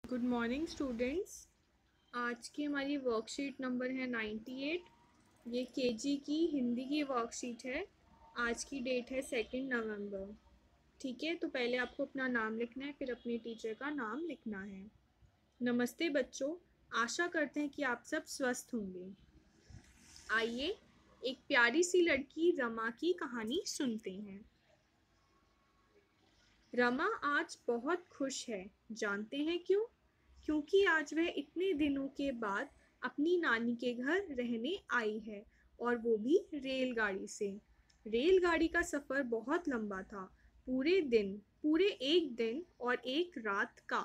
Good morning students. आज की हमारी वर्कशीट नंबर है 98। ये केजी की हिंदी की वर्कशीट है। आज की डेट है 2 नवंबर। ठीक है, तो पहले आपको अपना नाम लिखना है, फिर अपनी टीचर का नाम लिखना है। नमस्ते बच्चों, आशा करते हैं कि आप सब स्वस्थ होंगे। आइए एक प्यारी सी लड़की रमा की कहानी सुनते हैं। रमा आज बहुत खुश है। जानते हैं क्यों? क्योंकि आज वह इतने दिनों के बाद अपनी नानी के घर रहने आई है, और वो भी रेलगाड़ी से। रेलगाड़ी का सफ़र बहुत लंबा था, पूरे एक दिन और एक रात का।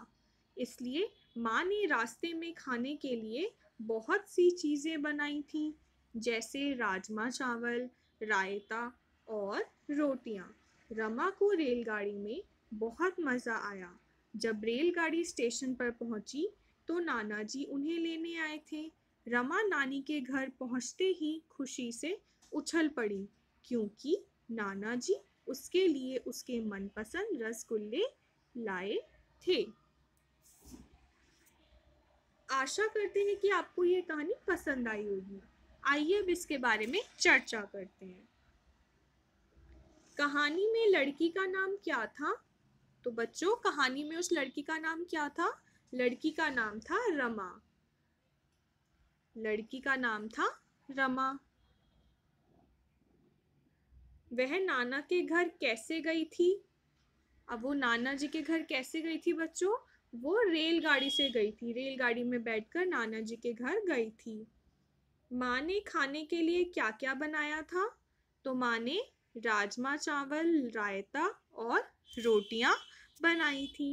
इसलिए माँ ने रास्ते में खाने के लिए बहुत सी चीज़ें बनाई थीं, जैसे राजमा चावल, रायता और रोटियां। रमा को रेलगाड़ी में बहुत मज़ा आया। जब रेलगाड़ी स्टेशन पर पहुंची तो नाना जी उन्हें लेने आए थे। रमा नानी के घर पहुंचते ही खुशी से उछल पड़ी, क्योंकि नाना जी उसके लिए उसके मनपसंद रसगुल्ले लाए थे। आशा करते हैं कि आपको ये कहानी पसंद आई होगी। आइए अब इसके बारे में चर्चा करते हैं। कहानी में लड़की का नाम क्या था? तो बच्चों, कहानी में उस लड़की का नाम क्या था? लड़की का नाम था रमा। लड़की का नाम था रमा। वह नाना के घर कैसे गई थी? अब वो नाना जी के घर कैसे गई थी बच्चों? वो रेलगाड़ी से गई थी। रेलगाड़ी में बैठकर नाना जी के घर गई थी। माँ ने खाने के लिए क्या क्या बनाया था? तो माँ ने राजमा चावल, रायता और रोटियां बनाई थी।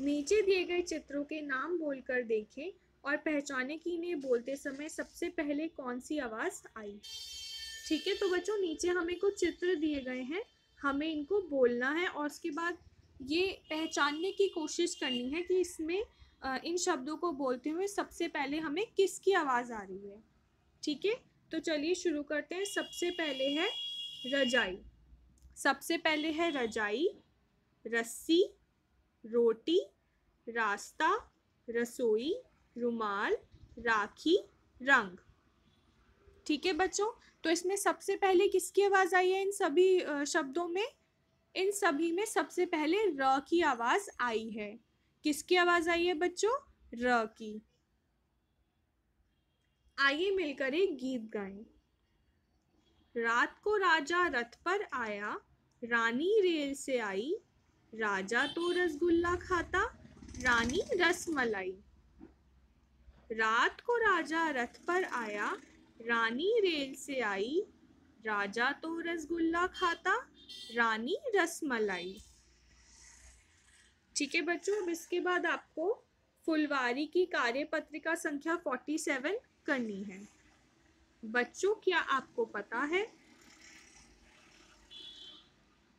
नीचे दिए गए चित्रों के नाम बोलकर देखें और पहचाने कि इन्हें बोलते समय सबसे पहले कौन सी आवाज आई। ठीक है, तो बच्चों नीचे हमें कुछ चित्र दिए गए हैं, हमें इनको बोलना है और उसके बाद ये पहचानने की कोशिश करनी है कि इसमें इन शब्दों को बोलते हुए सबसे पहले हमें किसकी आवाज आ रही है। ठीक है, तो चलिए शुरू करते हैं। सबसे पहले है रजाई। सबसे पहले है रजाई, रस्सी, रोटी, रास्ता, रसोई, रुमाल, राखी, रंग। ठीक है बच्चों, तो इसमें सबसे पहले किसकी आवाज आई है? इन सभी शब्दों में, इन सभी में सबसे पहले र की आवाज आई है। किसकी आवाज आई है बच्चों? र की। आइए मिलकर एक गीत गाएं। रात को राजा रथ पर आया, रानी रेल से आई। राजा तो रसगुल्ला खाता, रानी रसमलाई। रात को राजा रथ पर आया, रानी रेल से आई। राजा तो रसगुल्ला खाता, रानी रसमलाई। ठीक है बच्चों, अब इसके बाद आपको फुलवारी की कार्यपत्रिका संख्या 47 करनी है। बच्चों, क्या आपको पता है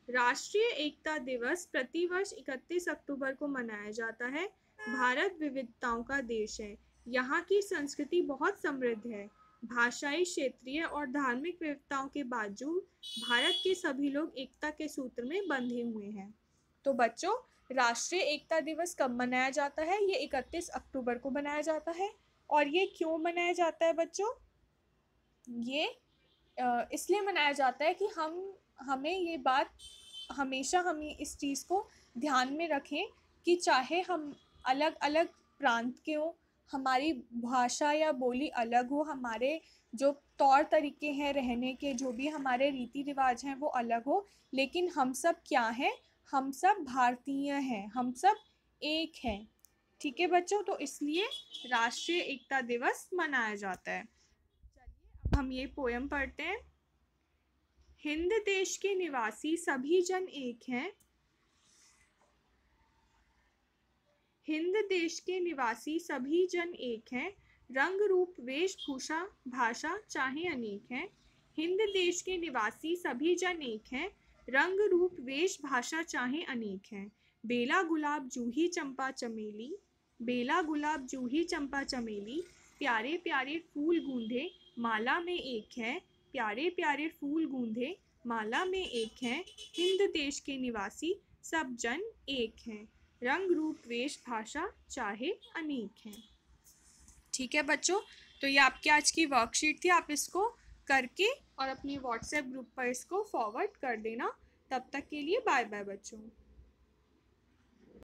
राष्ट्रीय एकता दिवस प्रतिवर्ष 31 अक्टूबर को मनाया जाता है। भारत विविधताओं का देश है। यहाँ की संस्कृति बहुत समृद्ध है। भाषाई, क्षेत्रीय और धार्मिक विविधताओं के बावजूद भारत के सभी लोग एकता के सूत्र में बंधे हुए हैं। तो बच्चों, राष्ट्रीय एकता दिवस कब मनाया जाता है? ये 31 अक्टूबर को मनाया जाता है। और ये क्यों मनाया जाता है बच्चों? ये इसलिए मनाया जाता है कि हमें ये बात हमेशा हमें इस चीज़ को ध्यान में रखें कि चाहे हम अलग अलग प्रांत के हों, हमारी भाषा या बोली अलग हो, हमारे जो तौर तरीके हैं रहने के, जो भी हमारे रीति रिवाज हैं वो अलग हो, लेकिन हम सब क्या हैं? हम सब भारतीय हैं, हम सब एक हैं। ठीक है बच्चों, तो इसलिए राष्ट्रीय एकता दिवस मनाया जाता है। चलिए अब हम ये पोयम पढ़ते हैं। हिंद देश के निवासी सभी जन एक हैं। हिंद देश के निवासी सभी जन एक हैं। रंग रूप वेशभूषा भाषा चाहे अनेक हैं। हिंद देश के निवासी सभी जन एक हैं। रंग रूप वेश भाषा चाहे अनेक हैं। बेला गुलाब जूही चंपा चमेली, बेला गुलाब जूही चंपा चमेली, प्यारे प्यारे फूल गूंधे माला में एक है। प्यारे प्यारे फूल गूंधे माला में एक हैं। हिंद देश के निवासी सब जन एक हैं। रंग रूप वेश भाषा चाहे अनेक हैं। ठीक है बच्चों, तो ये आपकी आज की वर्कशीट थी। आप इसको करके और अपनी व्हाट्सएप ग्रुप पर इसको फॉरवर्ड कर देना। तब तक के लिए बाय बाय बच्चों।